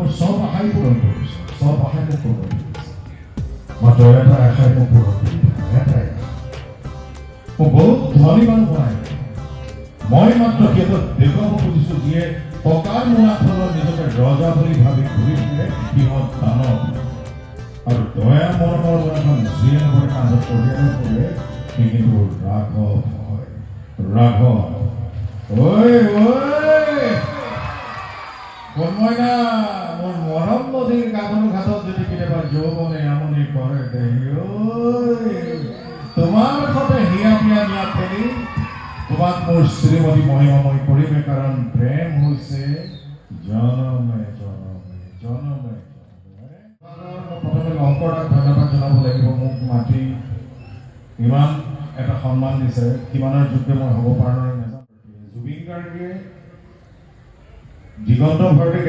মোৰ চব আশাই পূৰণ কৰিছে, চব আশাই মোক পূৰণ কৰিছে। মাত্ৰ এটা আশাই মোক পূৰণ কৰি এটাই মোক বহুত ধনী মানুহ বনাই। মই মাত্ৰ সিহঁতক দেখুৱাব খুজিছোঁ যিয়ে টকাৰ মুনাফলত নিজকে ৰজা বুলি ভাবি ঘূৰি ফুৰে, সিহঁত দানৱ। আৰু দয়া মৰমৰ এখন যিয়ে নকৰে কান্ধত কঢ়িয়াই ফুৰে, সি কিন্তু ৰাঘৱ হয়। ৰাঘৱ ঐ কন্ময়না, মোৰ মৰম নদীৰ গাভৰু ঘাটত যদি কেতিয়াবা যৌৱনে আমনি কৰে দেহি ঐ, তোমাৰ সতে হিয়া পিয়া নিয়া ফেৰি তোমাক মোৰ শ্ৰীমতী মহিমাময় কৰিমে, কাৰণ প্ৰেম হৈছে জনমে জনমে জনমে জনমে। প্ৰথমে লংকৰক ধন্যবাদ জনাব লাগিব, মোক মাতি ইমান এটা সন্মান দিছে। কিমানৰ যোগ্য মই হ'ব পৰা নাই নাজানো। জুবিন গাৰ্গে দিগন্ত ভাৰতী